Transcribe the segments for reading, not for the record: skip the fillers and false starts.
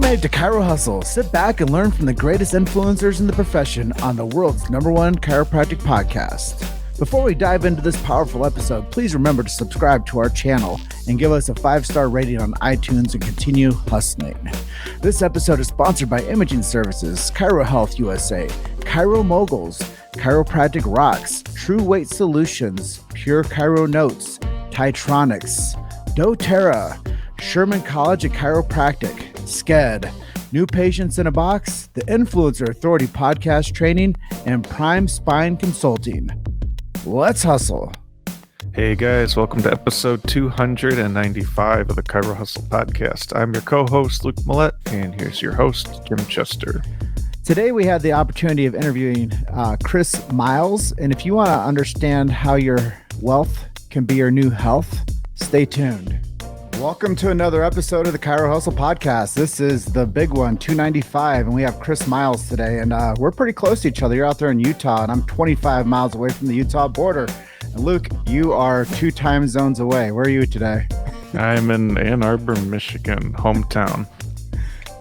made it to Chiro Hustle. Sit back and learn from the greatest influencers in the profession on the world's #1 chiropractic podcast. Before we dive into this powerful episode, please remember to subscribe to our channel and give us a 5-star rating on iTunes and continue hustling. This episode is sponsored by Imaging Services, Chiro Health USA, Chiro Moguls, Chiropractic Rocks, True Weight Solutions, Pure Chiro Notes, Titronics, doTERRA, Sherman College of Chiropractic, SCED, New Patients in a Box, the Influencer Authority Podcast Training, and Prime Spine Consulting. Let's hustle. Hey guys, welcome to episode 295 of the Chiro Hustle Podcast. I'm your co-host, Luke Millette, and here's your host, Jim Chester. Today we had the opportunity of interviewing Chris Miles, and if you want to understand how your wealth can be your new health, stay tuned. Welcome to another episode of the Chiro Hustle Podcast. This is the big one, 295, and we have Chris Miles today, and we're pretty close to each other. You're out there in Utah, and I'm 25 miles away from the Utah border. And Luke, you are 2 time zones away. Where are you today? I'm in Ann Arbor, Michigan, hometown.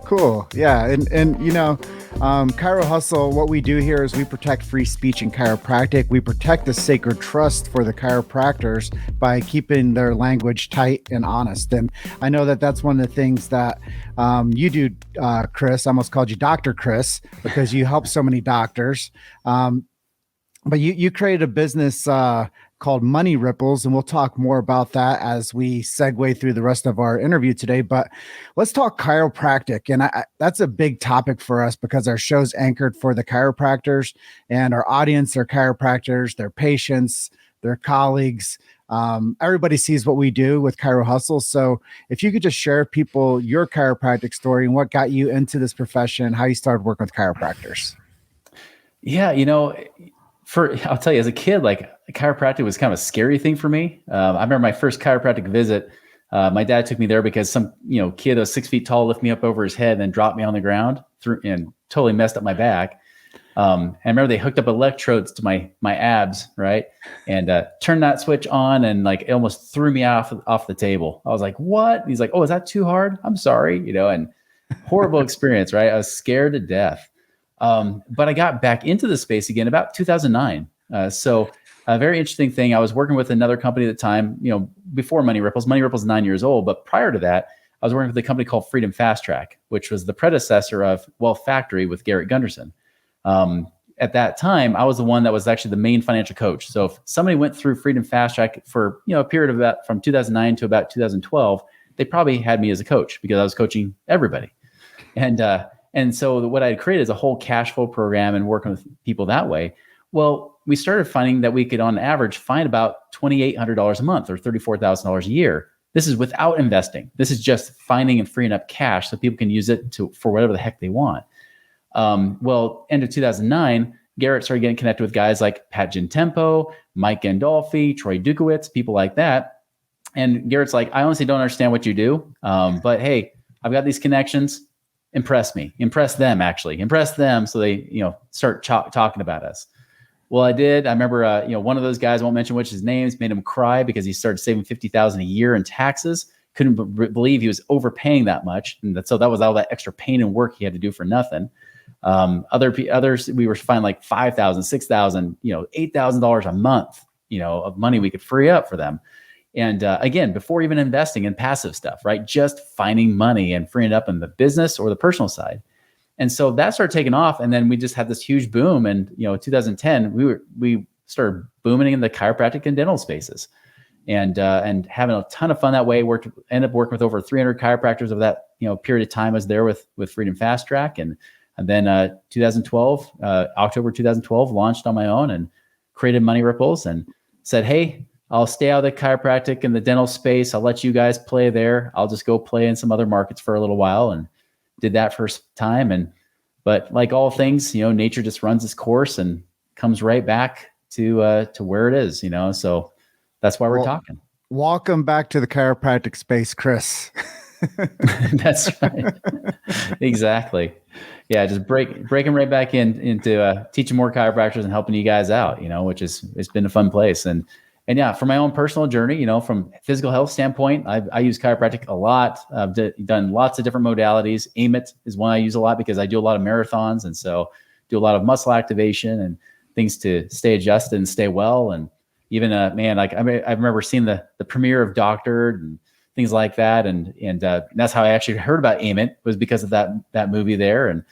Cool. Yeah. And you know, Chiro Hustle, what we do here is we protect free speech in chiropractic. We protect the sacred trust for the chiropractors by keeping their language tight and honest. And I know that that's one of the things that you do, Chris. I almost called you Dr. Chris because you help so many doctors. But you created a business called Money Ripples, and we'll talk more about that as we segue through the rest of our interview today. But let's talk chiropractic, and that's a big topic for us because our show's anchored for the chiropractors, and our audience are chiropractors, their patients, their colleagues. Everybody sees what we do with Chiro Hustle. So if you could just share people your chiropractic story and what got you into this profession, how you started working with chiropractors. Yeah, you know, I'll tell you, as a kid, like chiropractic was kind of a scary thing for me. I remember my first chiropractic visit. My dad took me there because some, kid that was 6 feet tall lifted me up over his head and then dropped me on the ground and totally messed up my back. And I remember they hooked up electrodes to my abs, right? And turned that switch on and like it almost threw me off the table. I was like, what? And he's like, oh, is that too hard? I'm sorry, and horrible experience, right? I was scared to death. But I got back into the space again about 2009. So a very interesting thing. I was working with another company at the time, before Money Ripples. Money Ripples is 9 years old, but prior to that, I was working with a company called Freedom Fast Track, which was the predecessor of Wealth Factory with Garrett Gunderson. At that time, I was the one that was actually the main financial coach. So if somebody went through Freedom Fast Track for a period of about from 2009 to about 2012, they probably had me as a coach because I was coaching everybody. And so what I had created is a whole cash flow program and working with people that way. Well, we started finding that we could, on average, find about $2,800 a month or $34,000 a year. This is without investing. This is just finding and freeing up cash so people can use it for whatever the heck they want. Well, end of 2009, Garrett started getting connected with guys like Pat Gentempo, Mike Gandolfi, Troy Dukowitz, people like that. And Garrett's like, I honestly don't understand what you do, but hey, I've got these connections. Impress them so they, start talking about us. Well, I did. I remember, one of those guys, I won't mention which his names, made him cry because he started saving $50,000 a year in taxes. Couldn't believe he was overpaying that much. And so that was all that extra pain and work he had to do for nothing. Others, we were finding like $5,000, $6,000, $8,000 a month, of money we could free up for them. And again, before even investing in passive stuff, right? Just finding money and freeing it up in the business or the personal side. And so that started taking off. And then we just had this huge boom. And, 2010, we started booming in the chiropractic and dental spaces and having a ton of fun that way. Ended up working with over 300 chiropractors of that, period of time I was there with Freedom Fast Track. And then 2012, October 2012, launched on my own and created Money Ripples and said, hey, I'll stay out of the chiropractic and the dental space. I'll let you guys play there. I'll just go play in some other markets for a little while, and did that for some time. But like all things, nature just runs its course and comes right back to where it is, so that's why we're talking. Welcome back to the chiropractic space, Chris. That's right. Exactly. Yeah. Just breaking right back into teaching more chiropractors and helping you guys out, which it's been a fun place. And And yeah, for my own personal journey, from physical health standpoint, I use chiropractic a lot. I've done lots of different modalities. AIMIT is one I use a lot because I do a lot of marathons. And so do a lot of muscle activation and things to stay adjusted and stay well. And even, I remember seeing the premiere of Doctored and things like that. And that's how I actually heard about AIMIT, was because of that movie there. And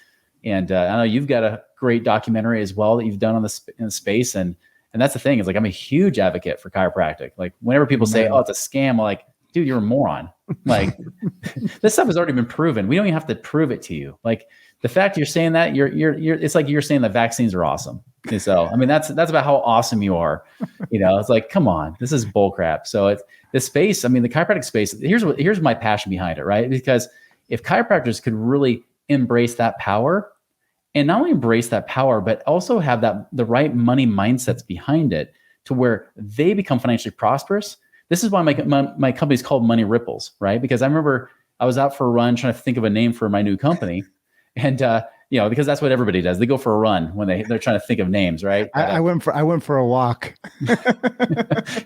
I know you've got a great documentary as well that you've done in the space. And that's the thing, is like, I'm a huge advocate for chiropractic. Like, whenever people say, "Oh, it's a scam," I'm like, dude, you're a moron. Like, this stuff has already been proven. We don't even have to prove it to you. Like, the fact you're saying that, it's like you're saying that vaccines are awesome. And so, I mean, that's about how awesome you are. It's like, come on, this is bullcrap. So it's the space. I mean, the chiropractic space. Here's my passion behind it, right? Because if chiropractors could really embrace that power, and not only embrace that power, but also have the right money mindsets behind it, to where they become financially prosperous. This is why my company's called Money Ripples, right? Because I remember I was out for a run trying to think of a name for my new company. And, because that's what everybody does. They go for a run when they're trying to think of names, right? I went for a walk. You're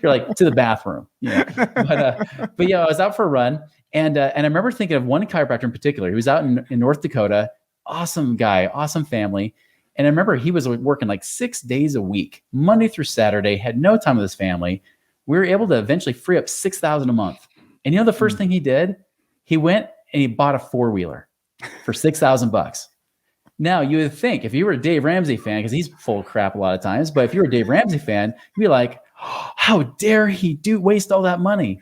like, to the bathroom. But I was out for a run. And I remember thinking of one chiropractor in particular. He was out in North Dakota. Awesome guy, awesome family. And I remember he was working like 6 days a week, Monday through Saturday, had no time with his family. We were able to eventually free up $6,000 a month. And the first thing he did, he went and he bought a 4-wheeler for $6,000. Now, you would think, if you were a Dave Ramsey fan, because he's full of crap a lot of times, but if you're a Dave Ramsey fan, you'd be like, oh, how dare he waste all that money?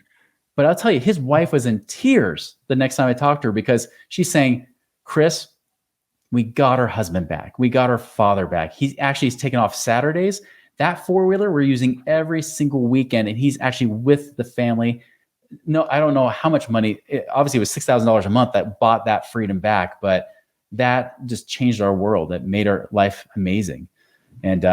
But I'll tell you, his wife was in tears the next time I talked to her, because she's saying, Chris, we got our husband back. We got our father back. He's taken off Saturdays. That 4-wheeler we're using every single weekend, and he's actually with the family. No, I don't know how much money. Obviously, it was $6,000 a month that bought that freedom back, but that just changed our world. That made our life amazing. And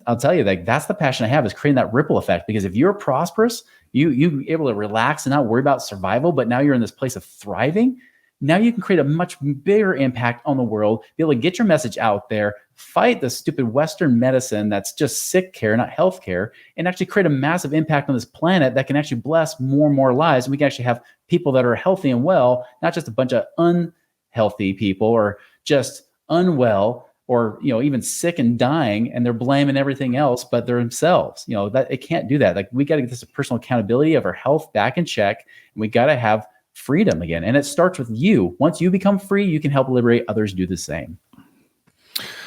I'll tell you, like, that's the passion I have, is creating that ripple effect. Because if you're prosperous, you able to relax and not worry about survival, but now you're in this place of thriving. Now you can create a much bigger impact on the world, be able to get your message out there, fight the stupid Western medicine that's just sick care, not health care, and actually create a massive impact on this planet that can actually bless more and more lives. And we can actually have people that are healthy and well, not just a bunch of unhealthy people, or just unwell, or even sick and dying, and they're blaming everything else but themselves. That it can't do that. Like, we got to get this personal accountability of our health back in check, and we got to have freedom again. And it starts with you. Once you become free, you can help liberate others do the same.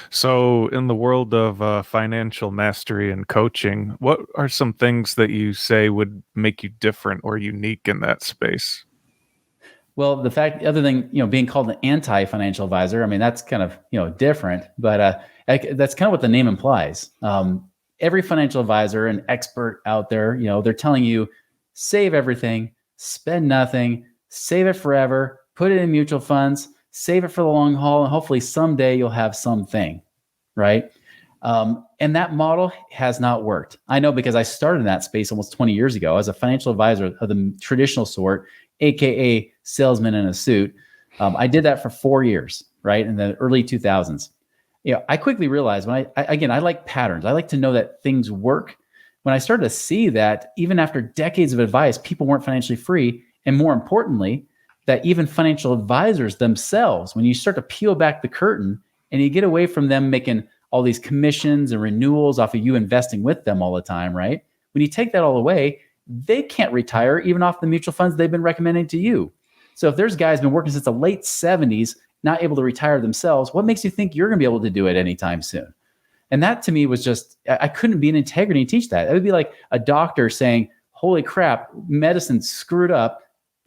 So in the world of financial mastery and coaching, what are some things that you say would make you different or unique in that space? Well, the fact, other than, being called an anti-financial advisor, I mean, that's kind of, different, but that's kind of what the name implies. Every financial advisor and expert out there, they're telling you, save everything, spend nothing, save it forever, put it in mutual funds, save it for the long haul, and hopefully someday you'll have something, right? And that model has not worked. I know, because I started in that space almost 20 years ago as a financial advisor of the traditional sort, AKA salesman in a suit. I did that for 4 years, right? In the early 2000s. I quickly realized I like patterns. I like to know that things work. When I started to see that even after decades of advice, people weren't financially free. And more importantly, that even financial advisors themselves, when you start to peel back the curtain and you get away from them making all these commissions and renewals off of you investing with them all the time, right? When you take that all away, they can't retire even off the mutual funds they've been recommending to you. So if there's guys been working since the late 70s, not able to retire themselves, what makes you think you're going to be able to do it anytime soon? And that to me was just, I couldn't be in integrity and teach that. It would be like a doctor saying, holy crap, medicine screwed up.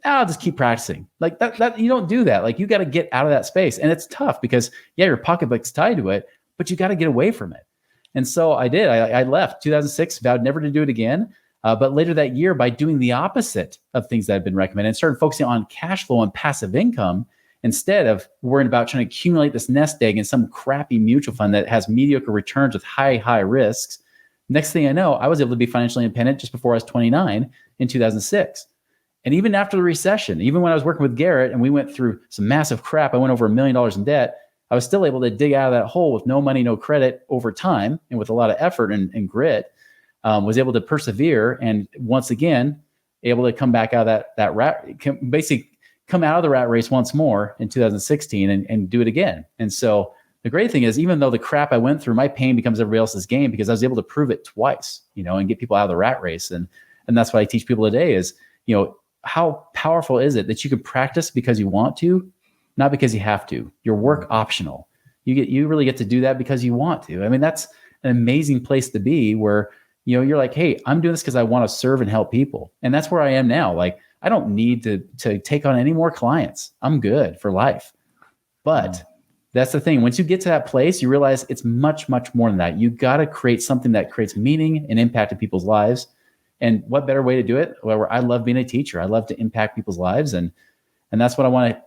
I'll just keep practicing. Like that you don't do that. Like, you got to get out of that space. And it's tough because, your pocketbook's tied to it, but you got to get away from it. And so I did. I left 2006, vowed never to do it again. But later that year, by doing the opposite of things that had been recommended, and started focusing on cash flow and passive income instead of worrying about trying to accumulate this nest egg in some crappy mutual fund that has mediocre returns with high risks. Next thing I know, I was able to be financially independent just before I was 29 in 2006. And even after the recession, even when I was working with Garrett and we went through some massive crap, I went over $1 million in debt, I was still able to dig out of that hole with no money, no credit over time, and with a lot of effort and grit. was able to persevere and once again, able to come back out of basically come out of the rat race once more in 2016 and do it again. And so the great thing is, even though the crap I went through, my pain becomes everybody else's gain because I was able to prove it twice, and get people out of the rat race. And that's what I teach people today is, how powerful is it that you can practice because you want to, not because you have to. Your work optional. You really get to do that because you want to. I mean, that's an amazing place to be where, you're like, hey, I'm doing this because I want to serve and help people. And that's where I am now. Like, I don't need to take on any more clients. I'm good for life. But that's the thing. Once you get to that place, you realize it's much, much more than that. You got to create something that creates meaning and impact in people's lives. And what better way to do it? Well, I love being a teacher. I love to impact people's lives. And that's what I want to,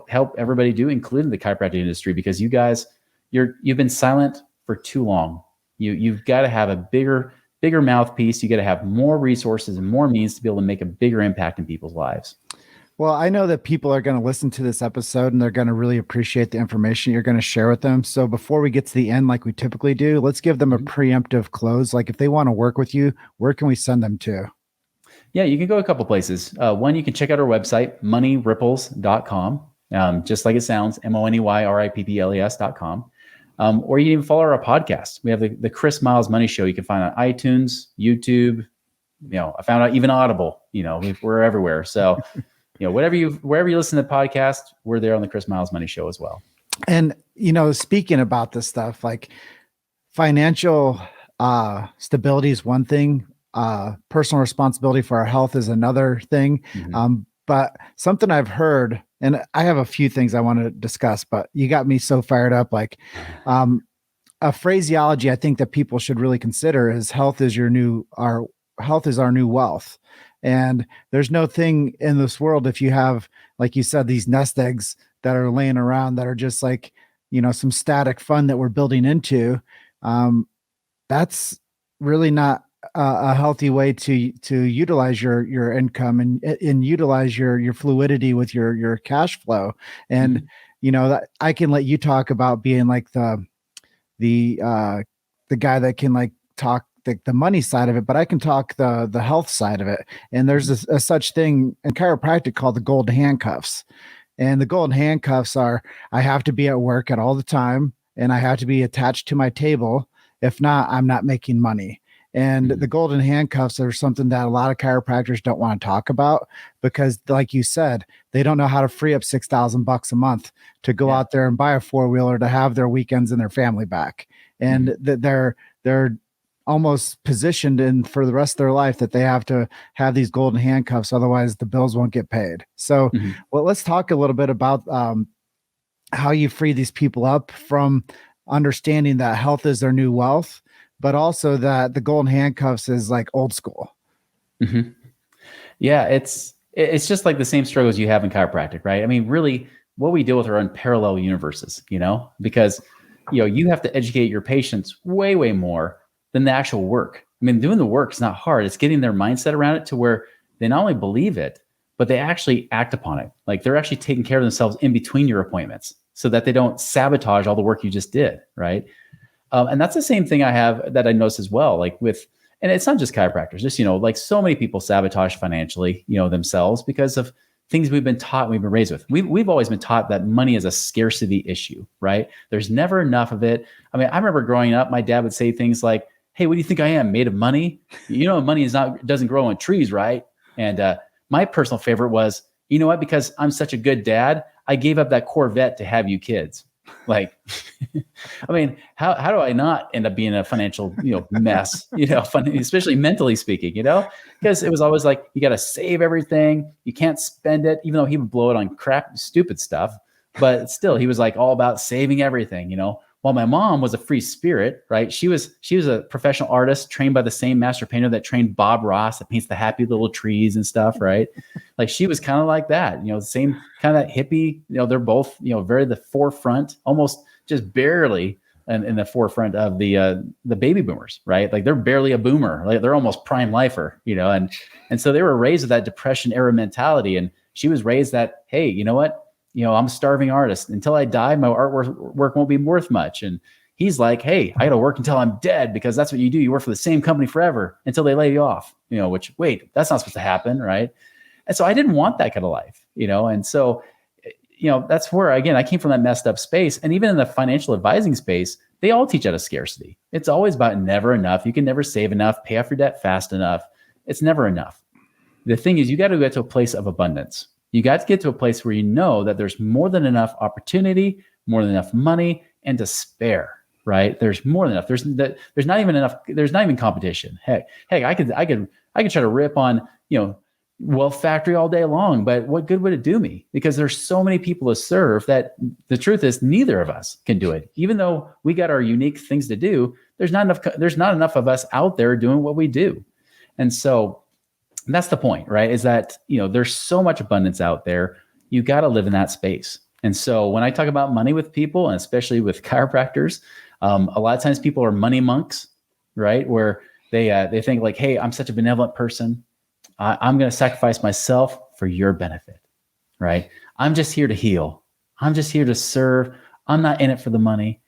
help everybody do, including the chiropractic industry, because you guys, you've been silent for too long. You've got to have a bigger mouthpiece. You got to have more resources and more means to be able to make a bigger impact in people's lives. Well, I know that people are going to listen to this episode and they're going to really appreciate the information you're going to share with them. So before we get to the end, like we typically do, let's give them a preemptive close. Like if they want to work with you, where can we send them to? Yeah, you can go a couple places. One, you can check out our website, moneyripples.com. Just like it sounds, MONEYRIPPLES.com. Or you can even follow our podcast. We have the Chris Miles Money Show. You can find on iTunes, YouTube. I found out even Audible. We're everywhere. So, wherever you listen to the podcast, we're there on the Chris Miles Money Show as well. And speaking about this stuff, like financial stability is one thing. Personal responsibility for our health is another thing. Mm-hmm. But something I've heard, and I have a few things I want to discuss, but you got me so fired up. Like a phraseology I think that people should really consider is health is our new wealth. And there's no thing in this world, if you have, like you said, these nest eggs that are laying around that are just like, some static fund that we're building into, that's really not a healthy way to utilize your income and utilize your fluidity with your cash flow. And, that I can let you talk about being like the guy that can like talk the money side of it, but I can talk the health side of it. And there's a such thing in chiropractic called the golden handcuffs. And the golden handcuffs are, I have to be at work at all the time and I have to be attached to my table. If not, I'm not making money. And the golden handcuffs are something that a lot of chiropractors don't want to talk about because, like you said, they don't know how to free up $6,000 a month to go out there and buy a four-wheeler to have their weekends and their family back. And they're almost positioned in for the rest of their life that they have to have these golden handcuffs. Otherwise the bills won't get paid. So well, let's talk a little bit about how you free these people up from understanding that health is their new wealth, but also that the golden handcuffs is like old school. Mm-hmm. Yeah. It's just like the same struggles you have in chiropractic, right? I mean, really what we deal with are in parallel universes, because, you have to educate your patients way, way more than the actual work. I mean, doing the work is not hard. It's getting their mindset around it to where they not only believe it, but they actually act upon it. Like they're actually taking care of themselves in between your appointments so that they don't sabotage all the work you just did. Right. And that's the same thing that I notice as well. Like and it's not just chiropractors, just, like so many people sabotage financially, themselves because of things we've been taught, we've been raised with. We've always been taught that money is a scarcity issue, right? There's never enough of it. I mean, I remember growing up, my dad would say things like, hey, what do you think I am, made of money? Money doesn't grow on trees, right? And my personal favorite was, you know what? Because I'm such a good dad, I gave up that Corvette to have you kids. Like, I mean, how do I not end up being a financial, mess, especially mentally speaking, because it was always like, you got to save everything. You can't spend it, even though he would blow it on crap, stupid stuff. But still, he was like all about saving everything, While my mom was a free spirit, right? She was a professional artist trained by the same master painter that trained Bob Ross that paints the happy little trees and stuff, right? Like she was kind of like that, the same kind of hippie, they're both, very the forefront, almost just barely in the forefront of the baby boomers, right? Like they're barely a boomer, like they're almost prime lifer, and so they were raised with that Depression era mentality. And she was raised that, hey, you know what? I'm a starving artist. Until I die, my artwork won't be worth much. And, He's like, hey, I got to work until I'm dead because that's what you do. You work for the same company forever until they lay you off, which, wait, that's not supposed to happen, right? And so I didn't want that kind of life, and so, that's where, again, I came from that messed up space. And even in the financial advising space, they all teach out of scarcity. It's always about never enough. You can never save enough, pay off your debt fast enough. It's never enough. The thing is, you got to get to a place of abundance. You got to get to a place where you know that there's more than enough opportunity, more than enough money, and to spare. Right? There's more than enough. There's not even enough. There's not even competition. Heck, I could try to rip on Wealth Factory all day long, but what good would it do me? Because there's so many people to serve that the truth is neither of us can do it. Even though we got our unique things to do, there's not enough of us out there doing what we do. And so that's the point, right? Is that there's so much abundance out there. You got to live in that space. And so when I talk about money with people, and especially with chiropractors, a lot of times people are money monks, right? Where they think like, hey, I'm such a benevolent person. I'm going to sacrifice myself for your benefit, right? I'm just here to heal. I'm just here to serve. I'm not in it for the money,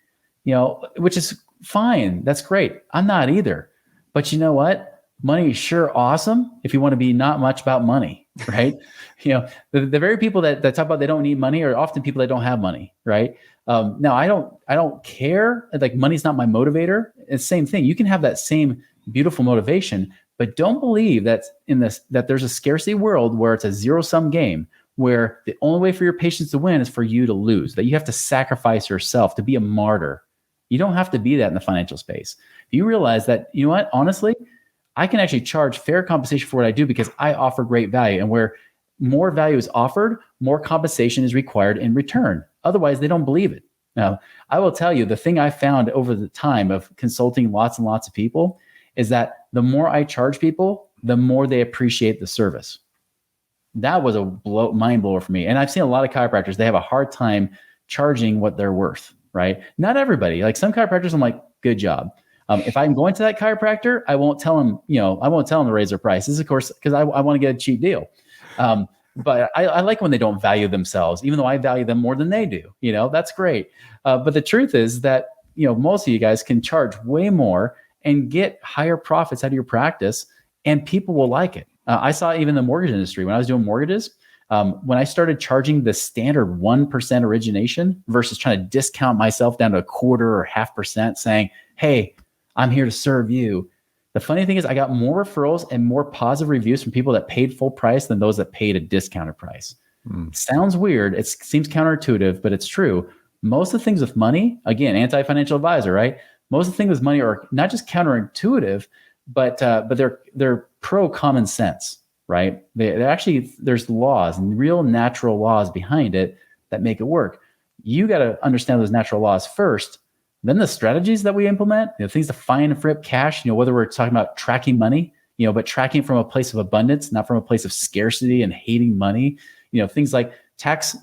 which is fine. That's great. I'm not either. But you know what? Money is sure awesome if you want to be not much about money, right? The very people that talk about they don't need money are often people that don't have money, right? Now I don't care. Like, money's not my motivator. It's the same thing. You can have that same beautiful motivation, but don't believe that that there's a scarcity world where it's a zero-sum game, where the only way for your patients to win is for you to lose, that you have to sacrifice yourself to be a martyr. You don't have to be that in the financial space. If you realize that, honestly, I can actually charge fair compensation for what I do because I offer great value, and where more value is offered, more compensation is required in return. Otherwise, they don't believe it. Now, I will tell you, the thing I found over the time of consulting lots and lots of people is that the more I charge people, the more they appreciate the service. That was a mind blower for me. And I've seen a lot of chiropractors, they have a hard time charging what they're worth, right? Not everybody. Like, some chiropractors, I'm like, good job. If I'm going to that chiropractor, I won't tell them, to raise their prices, of course, because I want to get a cheap deal. But I like when they don't value themselves, even though I value them more than they do. That's great. But the truth is that, most of you guys can charge way more and get higher profits out of your practice, and people will like it. I saw even the mortgage industry when I was doing mortgages. When I started charging the standard 1% origination versus trying to discount myself down to 1/4 or 0.5%, saying, hey, I'm here to serve you. The funny thing is, I got more referrals and more positive reviews from people that paid full price than those that paid a discounted price. Sounds weird. It seems counterintuitive, but it's true. Most of the things with money, again, AntiFinancial Advisor, right? Most of the things with money are not just counterintuitive, but they're pro common sense, right? There's laws and real natural laws behind it that make it work. You got to understand those natural laws first. Then the strategies that we implement, things to find and free up cash, whether we're talking about tracking money, but tracking from a place of abundance, not from a place of scarcity and hating money, things like tax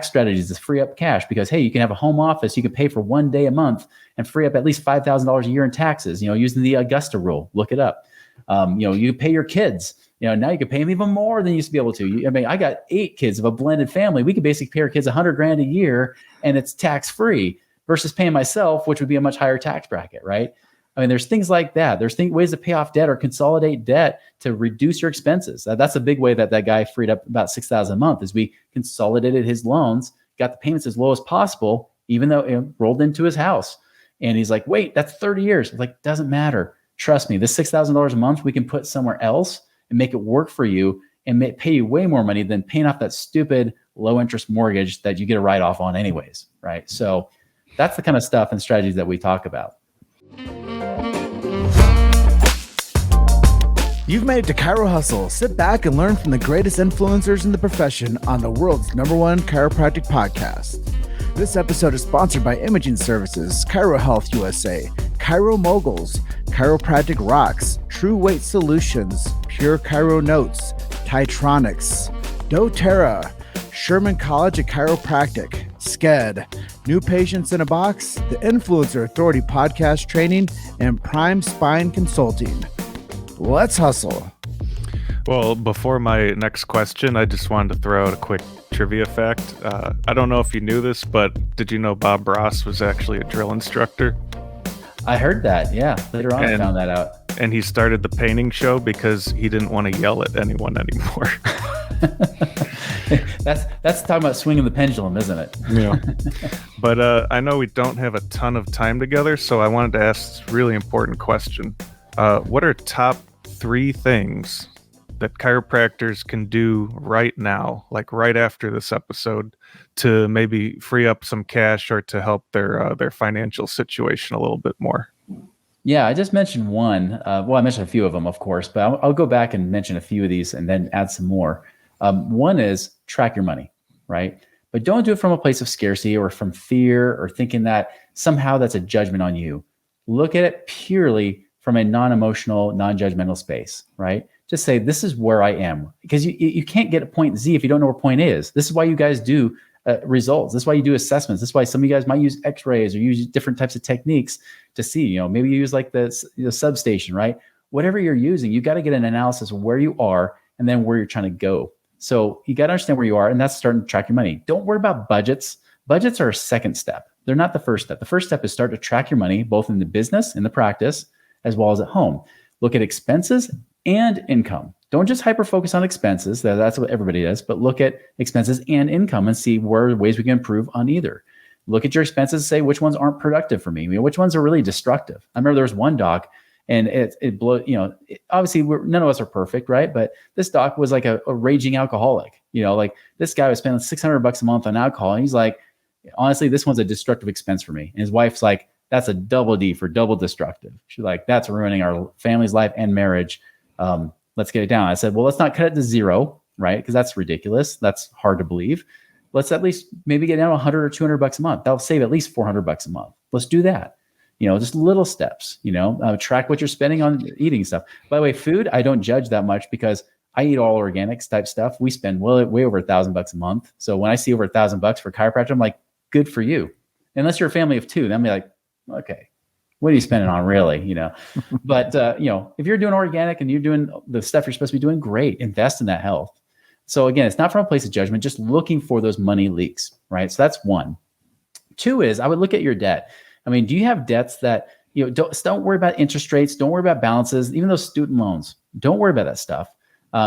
strategies to free up cash, because, hey, you can have a home office, you can pay for 1 day a month and free up at least $5,000 a year in taxes, using the Augusta rule. Look it up. You pay your kids, now you can pay them even more than you used to be able to. I got 8 kids of a blended family. We could basically pay our kids $100,000 a year and it's tax free, versus paying myself, which would be a much higher tax bracket, right? There's things like that. There's ways to pay off debt or consolidate debt to reduce your expenses. That's a big way that guy freed up about $6,000 a month, is we consolidated his loans, got the payments as low as possible, even though it rolled into his house. And he's like, wait, that's 30 years. I'm like, doesn't matter. Trust me, this $6,000 a month, we can put somewhere else and make it work for you and pay you way more money than paying off that stupid low interest mortgage that you get a write off on anyways, right? So that's the kind of stuff and strategies that we talk about. You've made it to Chiro Hustle. Sit back and learn from the greatest influencers in the profession on the world's #1 chiropractic podcast. This episode is sponsored by Imaging Services, Chiro Health USA, Chiro Moguls, Chiropractic Rocks, True Weight Solutions, Pure Chiro Notes, Titronics, doTERRA, Sherman College of Chiropractic, SCED, New Patients in a Box, the Influencer Authority Podcast Training, and Prime Spine Consulting. Let's hustle. Well, before my next question, I just wanted to throw out a quick trivia fact. I don't know if you knew this, but did you know Bob Ross was actually a drill instructor? I heard that. Yeah. Later on, I found that out. And he started the painting show because he didn't want to yell at anyone anymore. That's talking about swinging the pendulum, isn't it? Yeah. But I know we don't have a ton of time together, so I wanted to ask this really important question. What are top 3 things that chiropractors can do right now, like right after this episode, to maybe free up some cash or to help their financial situation a little bit more? Yeah, I just mentioned one. Well, I mentioned a few of them, of course, but I'll go back and mention a few of these and then add some more. One is track your money, right? But don't do it from a place of scarcity or from fear or thinking that somehow that's a judgment on you. Look at it purely from a non-emotional, non-judgmental space, right? Just say, this is where I am. Because you can't get a point Z if you don't know where point A is. This is why you guys do results. This is why you do assessments. This is why some of you guys might use x-rays or use different types of techniques to see, maybe you use like the substation, right? Whatever you're using, you got to get an analysis of where you are and then where you're trying to go. So you got to understand where you are, and that's starting to track your money. Don't worry about budgets. Budgets are a second step. They're not the first step. The first step is start to track your money, both in the business, in the practice, as well as at home. Look at expenses and income. Don't just hyper-focus on expenses. That's what everybody does, but look at expenses and income and see where are ways we can improve on either. Look at your expenses and say which ones aren't productive for me. Which ones are really destructive. I remember there was one doc, and it blew, obviously none of us are perfect, right? But this doc was like a raging alcoholic. Like this guy was spending $600 a month on alcohol. And he's like, honestly, this one's a destructive expense for me. And his wife's like, that's a double D for double destructive. She's like, that's ruining our family's life and marriage. Let's get it down. I said, well, let's not cut it to 0, right? Because that's ridiculous. That's hard to believe. Let's at least maybe get down to $100 or $200 a month. That'll save at least $400 a month. Let's do that. Just little steps, track what you're spending on eating stuff. By the way, food, I don't judge that much because I eat all organics type stuff. We spend way over $1,000 a month. So when I see over $1,000 for chiropractor, I'm like, good for you. Unless you're a family of 2, then I'm like, okay, what are you spending on really? But if you're doing organic and you're doing the stuff you're supposed to be doing, great, invest in that health. So again, it's not from a place of judgment, just looking for those money leaks, right? So that's 1. 2 is I would look at your debt. I mean, do you have debts that, don't worry about interest rates. Don't worry about balances, even those student loans. Don't worry about that stuff.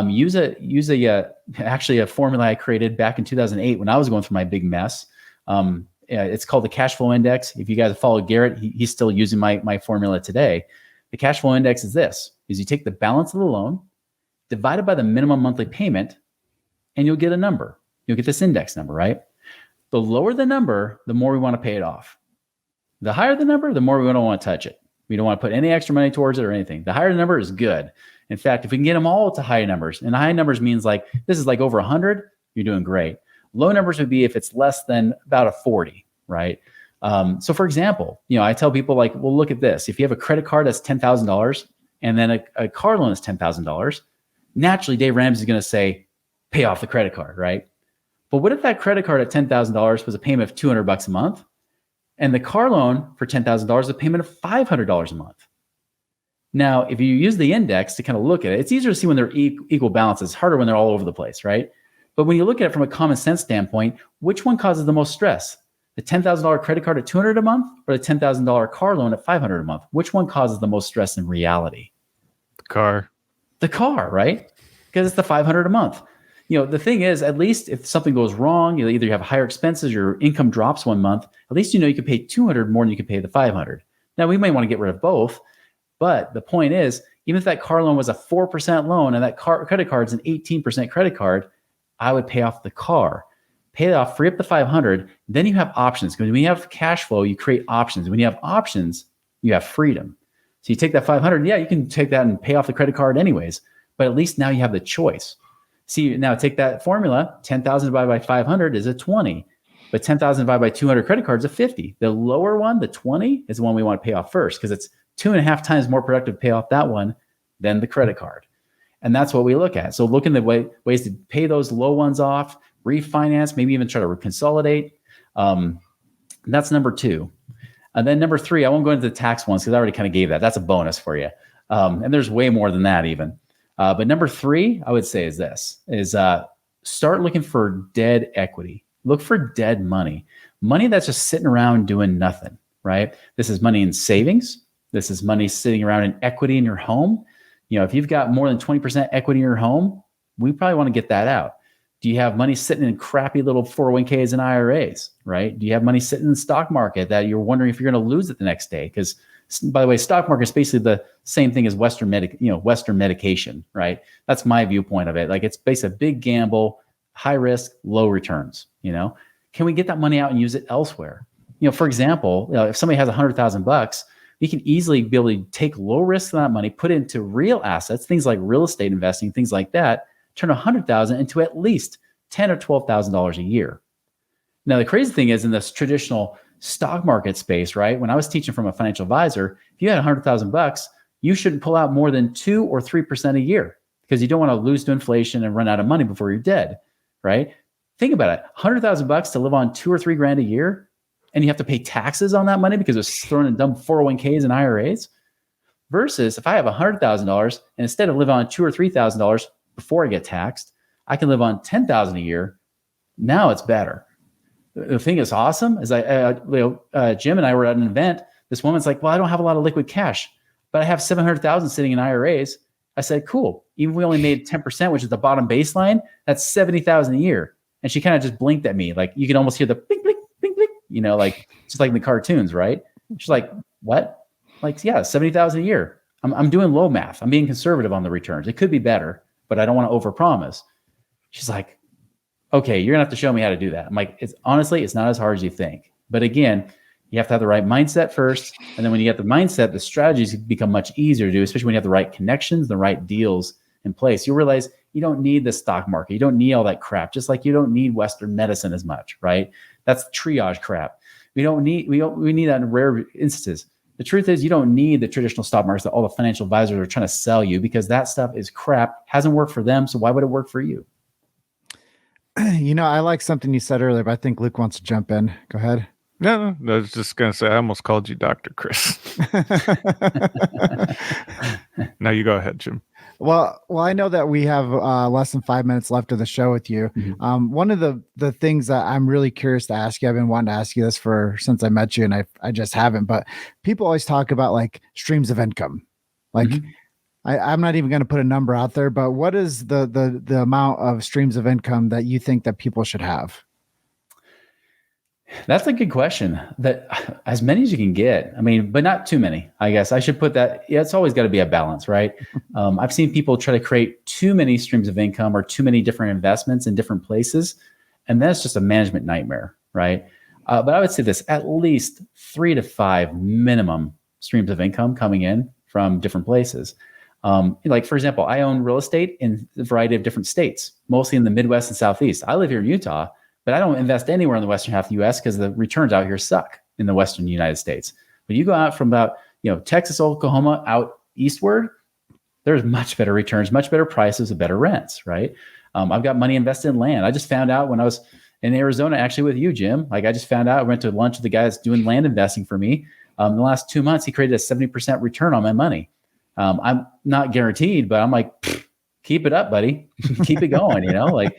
Use actually a formula I created back in 2008 when I was going through my big mess. It's called the cash flow index. If you guys have followed Garrett, he's still using my formula today. The cash flow index is you take the balance of the loan divided by the minimum monthly payment, and you'll get a number. You'll get this index number, right? The lower the number, the more we want to pay it off. The higher the number, the more we don't want to touch it. We don't want to put any extra money towards it or anything. The higher the number is good. In fact, if we can get them all to high numbers, and high numbers means like, this is like over 100, you're doing great. Low numbers would be if it's less than about a 40, right? So for example, I tell people like, well, look at this. If you have a credit card that's $10,000 and then a car loan is $10,000, naturally Dave Ramsey is going to say, pay off the credit card, right? But what if that credit card at $10,000 was a payment of $200 a month? And the car loan for $10,000 is a payment of $500 a month. Now, if you use the index to kind of look at it, it's easier to see when they're equal balances. It's harder when they're all over the place, right? But when you look at it from a common sense standpoint, which one causes the most stress? The $10,000 credit card at $200 a month or the $10,000 car loan at $500 a month? Which one causes the most stress in reality? The car, right? Because it's the $500 a month. The thing is, at least if something goes wrong, either you have higher expenses, your income drops 1 month, at least you can pay $200 more than you can pay the $500. Now, we may want to get rid of both, but the point is, even if that car loan was a 4% loan and that credit card's an 18% credit card, I would pay off the car, pay it off, free up the $500. Then you have options. Because when you have cash flow, you create options. When you have options, you have freedom. So you take that $500, you can take that and pay off the credit card anyways, but at least now you have the choice. See, now take that formula, 10,000 divided by 500 is a 20, but 10,000 divided by 200 credit cards is a 50. The lower one, the 20, is the one we want to pay off first because it's 2.5 times more productive to pay off that one than the credit card. And that's what we look at. So look in the ways to pay those low ones off, refinance, maybe even try to consolidate. That's number 2. And then number 3, I won't go into the tax ones because I already kind of gave that. That's a bonus for you. And there's way more than that even. But number 3, I would say is start looking for dead equity. Look for dead money that's just sitting around doing nothing, right? This is money in savings. This is money sitting around in equity in your home. If you've got more than 20% equity in your home, we probably want to get that out. Do you have money sitting in crappy little 401ks and IRAs, right? Do you have money sitting in the stock market that you're wondering if you're going to lose it the next day? Because, by the way, stock market is basically the same thing as Western medication, right? That's my viewpoint of it. Like, it's basically a big gamble, high risk, low returns. Can we get that money out and use it elsewhere? For example, if somebody has $100,000, you can easily be able to take low risk on that money, put it into real assets, things like real estate investing, things like that, turn $100,000 into at least $10,000 or $12,000 a year. Now, the crazy thing is, in this traditional stock market space, right? When I was teaching from a financial advisor, if you had $100,000, you shouldn't pull out more than 2 or 3% a year, because you don't want to lose to inflation and run out of money before you're dead, right? Think about it: $100,000 to live on $2 or $3 grand a year, and you have to pay taxes on that money because it's thrown in dumb 401ks and IRAs. Versus if I have $100,000 and instead of living on $2,000 or $3,000 before I get taxed, I can live on $10,000 a year. Now it's better. The thing that's awesome is Jim and I were at an event. This woman's like, well, I don't have a lot of liquid cash, but I have $700,000 sitting in IRAs. I said, cool. Even if we only made 10%, which is the bottom baseline, that's $70,000 a year. And she kind of just blinked at me. Like, you can almost hear the blink, blink, blink, blink, like just like in the cartoons, right? She's like, what? Like, yeah, $70,000 a year. I'm doing low math. I'm being conservative on the returns. It could be better, but I don't want to overpromise. She's like, okay, you're gonna have to show me how to do that. I'm like, it's not as hard as you think. But again, you have to have the right mindset first. And then when you get the mindset, the strategies become much easier to do, especially when you have the right connections, the right deals in place. You'll realize you don't need the stock market. You don't need all that crap, just like you don't need Western medicine as much, right? That's triage crap. We need that in rare instances. The truth is, you don't need the traditional stock markets that all the financial advisors are trying to sell you, because that stuff is crap, hasn't worked for them. So why would it work for you? I like something you said earlier, but I think Luke wants to jump in. Go ahead. No, I was just going to say, I almost called you Dr. Chris. Now you go ahead, Jim. Well, I know that we have less than 5 minutes left of the show with you. Mm-hmm. One of the things that I'm really curious to ask you, I've been wanting to ask you this since I met you, and I just haven't, but people always talk about like streams of income. Like, mm-hmm. I'm not even going to put a number out there, but what is the amount of streams of income that you think that people should have? That's a good question. That as many as you can get. I mean, but not too many. I guess I should put that. Yeah, it's always got to be a balance, right? I've seen people try to create too many streams of income or too many different investments in different places, and that's just a management nightmare, right? But I would say this: at least 3 to 5 minimum streams of income coming in from different places. Like, for example, I own real estate in a variety of different states, mostly in the Midwest and Southeast. I live here in Utah, but I don't invest anywhere in the western half of the U.S. because the returns out here suck in the western United States. But you go out from about Texas, Oklahoma, out eastward, there's much better returns, much better prices, and better rents, right? I've got money invested in land. I just found out when I was in Arizona, actually with you, Jim. Like, I just found out, I went to lunch with the guy that's doing land investing for me. In the last 2 months, he created a 70% return on my money. I'm not guaranteed, but I'm like, keep it up, buddy. Keep it going. Like,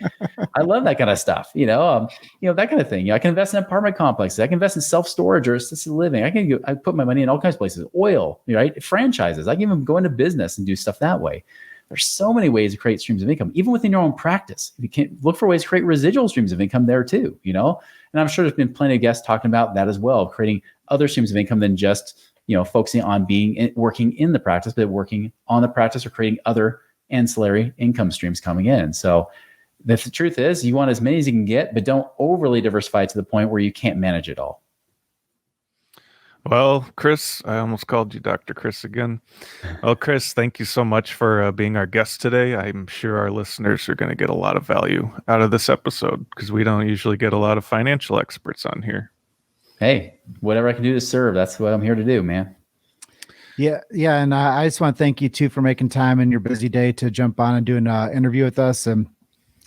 I love that kind of stuff, that kind of thing. I can invest in apartment complexes. I can invest in self-storage or assisted living. I put my money in all kinds of places, oil, right? Franchises. I can even go into business and do stuff that way. There's so many ways to create streams of income, even within your own practice. You can look for ways to create residual streams of income there too, and I'm sure there's been plenty of guests talking about that as well, creating other streams of income than just, focusing on working in the practice, but working on the practice or creating other ancillary income streams coming in. So the truth is, you want as many as you can get, but don't overly diversify to the point where you can't manage it all. Well, Chris, I almost called you Dr. Chris again. Well, Chris, thank you so much for being our guest today. I'm sure our listeners are going to get a lot of value out of this episode, because we don't usually get a lot of financial experts on here. Hey, whatever I can do to serve, that's what I'm here to do, man. Yeah. And I just want to thank you too for making time in your busy day to jump on and do an interview with us. And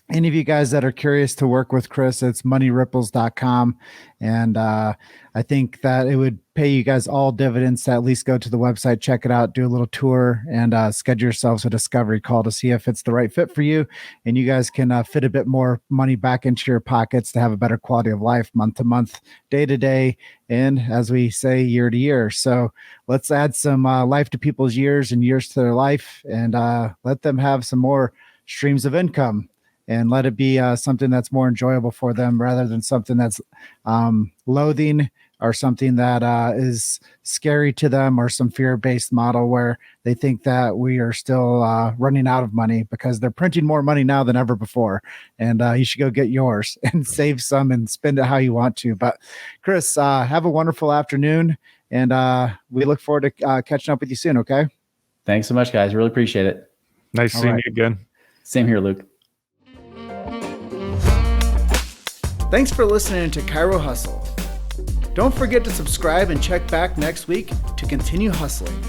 any of you guys that are curious to work with Chris, it's moneyripples.com. And I think that it would pay you guys all dividends to at least go to the website, check it out, do a little tour, and schedule yourselves a discovery call to see if it's the right fit for you. And you guys can fit a bit more money back into your pockets to have a better quality of life month to month, day to day, and as we say, year to year. So let's add some life to people's years and years to their life, and let them have some more streams of income. And let it be something that's more enjoyable for them rather than something that's loathing or something that is scary to them, or some fear-based model where they think that we are still running out of money, because they're printing more money now than ever before. And you should go get yours and save some and spend it how you want to. But Chris, have a wonderful afternoon, and we look forward to catching up with you soon. Okay. Thanks so much, guys. Really appreciate it. Nice seeing you again. Same here, Luke. Thanks for listening to Chiro Hustle. Don't forget to subscribe and check back next week to continue hustling.